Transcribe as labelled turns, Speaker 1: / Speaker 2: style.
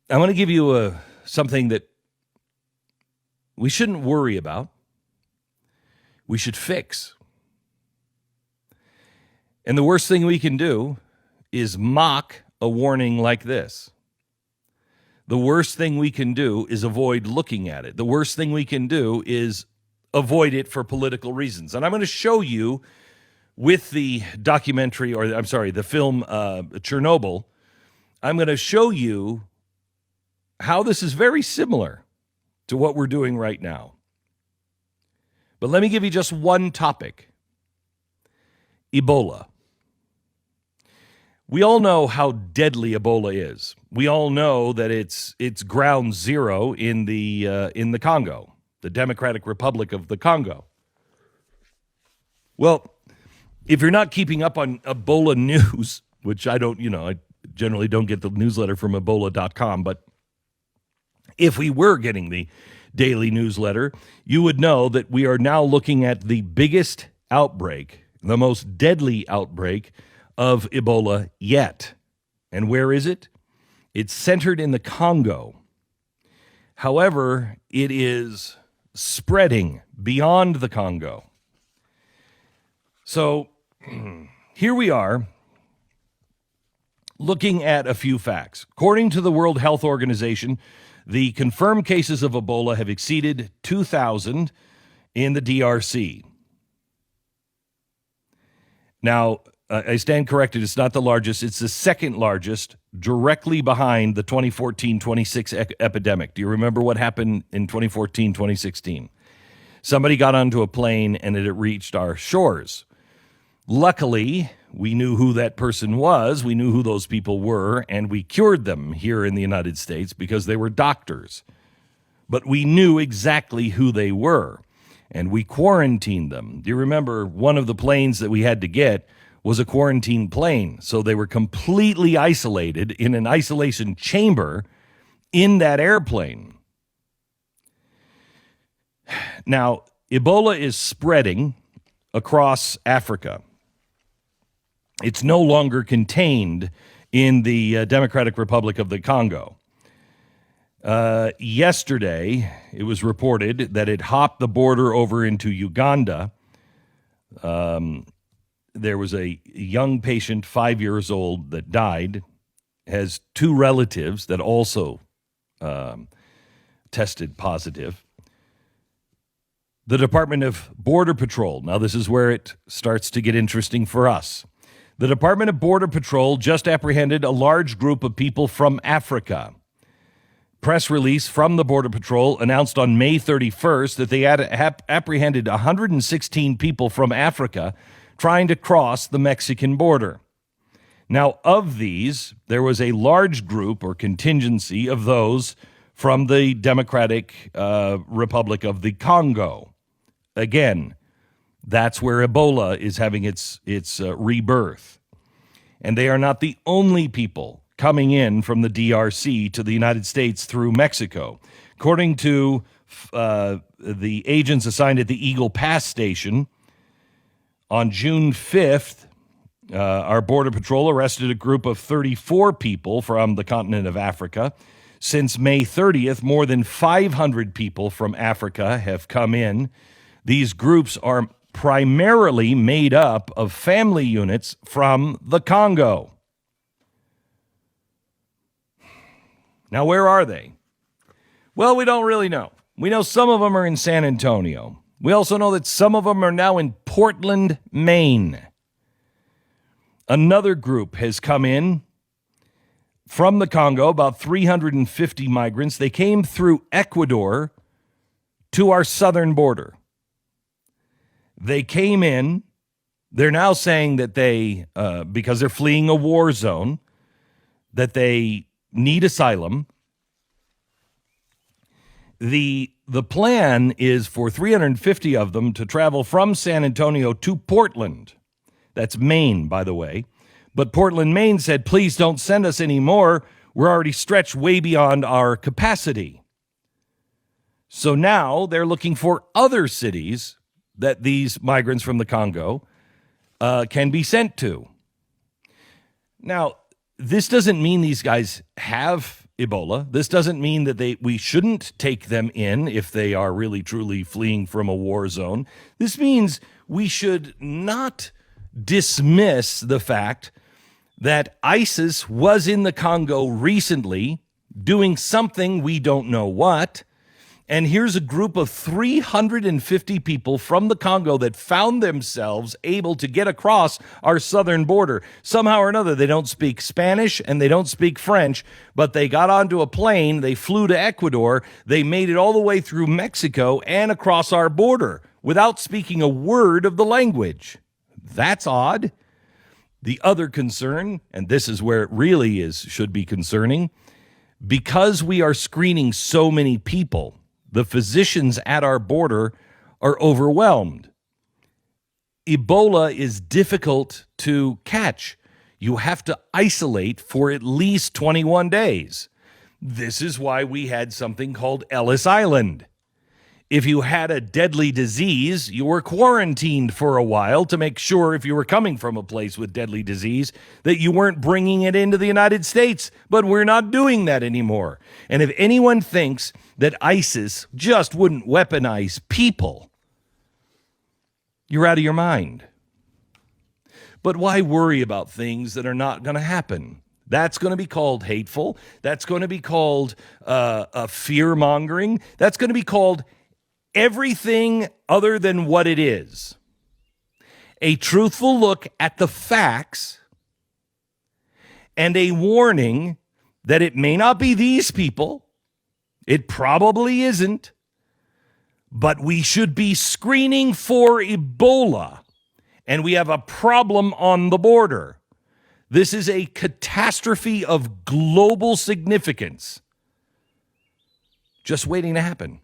Speaker 1: I want to give you something that we shouldn't worry about. We should fix. And the worst thing we can do is mock a warning like this. The worst thing we can do is avoid looking at it. The worst thing we can do is avoid it for political reasons. And I'm going to show you with the documentary, the film Chernobyl, I'm going to show you how this is very similar to what we're doing right now. But let me give you just one topic. Ebola. We all know how deadly Ebola is. We all know that it's ground zero in the Congo, the Democratic Republic of the Congo. Well, if you're not keeping up on Ebola news, which I generally don't get the newsletter from Ebola.com, but if we were getting the daily newsletter, you would know that we are now looking at the biggest outbreak, the most deadly outbreak of Ebola yet. And where is it? It's centered in the Congo. However, it is spreading beyond the Congo. So here we are looking at a few facts. According to the World Health Organization, the confirmed cases of Ebola have exceeded 2,000 in the DRC. Now, I stand corrected. It's not the largest. It's the second largest, directly behind the 2014-26 epidemic. Do you remember what happened in 2014-2016? Somebody got onto a plane and it reached our shores. Luckily, we knew who that person was. We knew who those people were, and we cured them here in the United States because they were doctors. But we knew exactly who they were, and we quarantined them. Do you remember one of the planes that we had to get was a quarantine plane? So they were completely isolated in an isolation chamber in that airplane. Now, Ebola is spreading across Africa. It's no longer contained in the Democratic Republic of the Congo. Yesterday, it was reported that it hopped the border over into Uganda. There was a young patient, 5 years old, that died, has two relatives that also tested positive. The Department of Border Patrol, now this is where it starts to get interesting for us. The Department of Border Patrol just apprehended a large group of people from Africa. Press release from the Border Patrol announced on May 31st that they had apprehended 116 people from Africa trying to cross the Mexican border. Now, of these, there was a large group or contingency of those from the Democratic Republic of the Congo. Again, that's where Ebola is having its rebirth. And they are not the only people coming in from the DRC to the United States through Mexico. According to the agents assigned at the Eagle Pass station, on June 5th, our Border Patrol arrested a group of 34 people from the continent of Africa. Since May 30th, more than 500 people from Africa have come in. These groups are primarily made up of family units from the Congo. Now, where are they? Well, we don't really know. We know some of them are in San Antonio. We also know that some of them are now in Portland, Maine. Another group has come in from the Congo, about 350 migrants. They came through Ecuador to our southern border. They came in. They're now saying that they, because they're fleeing a war zone, that they need asylum. The plan is for 350 of them to travel from San Antonio to Portland. That's Maine, by the way. But Portland, Maine said, please don't send us any more. We're already stretched way beyond our capacity. So now they're looking for other cities that these migrants from the Congo can be sent to. Now, this doesn't mean these guys have Ebola. This doesn't mean that we shouldn't take them in if they are really truly fleeing from a war zone. This means we should not dismiss the fact that ISIS was in the Congo recently doing something we don't know what. And here's a group of 350 people from the Congo that found themselves able to get across our southern border. Somehow or another, they don't speak Spanish and they don't speak French, but they got onto a plane, they flew to Ecuador, they made it all the way through Mexico and across our border without speaking a word of the language. That's odd. The other concern, and this is where it really should be concerning, because we are screening so many people, the physicians at our border are overwhelmed. Ebola is difficult to catch. You have to isolate for at least 21 days. This is why we had something called Ellis Island. If you had a deadly disease, you were quarantined for a while to make sure, if you were coming from a place with deadly disease, that you weren't bringing it into the United States. But we're not doing that anymore. And if anyone thinks that ISIS just wouldn't weaponize people, you're out of your mind. But why worry about things that are not going to happen? That's going to be called hateful. That's going to be called fear-mongering. That's going to be called everything other than what it is. A truthful look at the facts and a warning that it may not be these people. It probably isn't. But we should be screening for Ebola. And we have a problem on the border. This is a catastrophe of global significance just waiting to happen.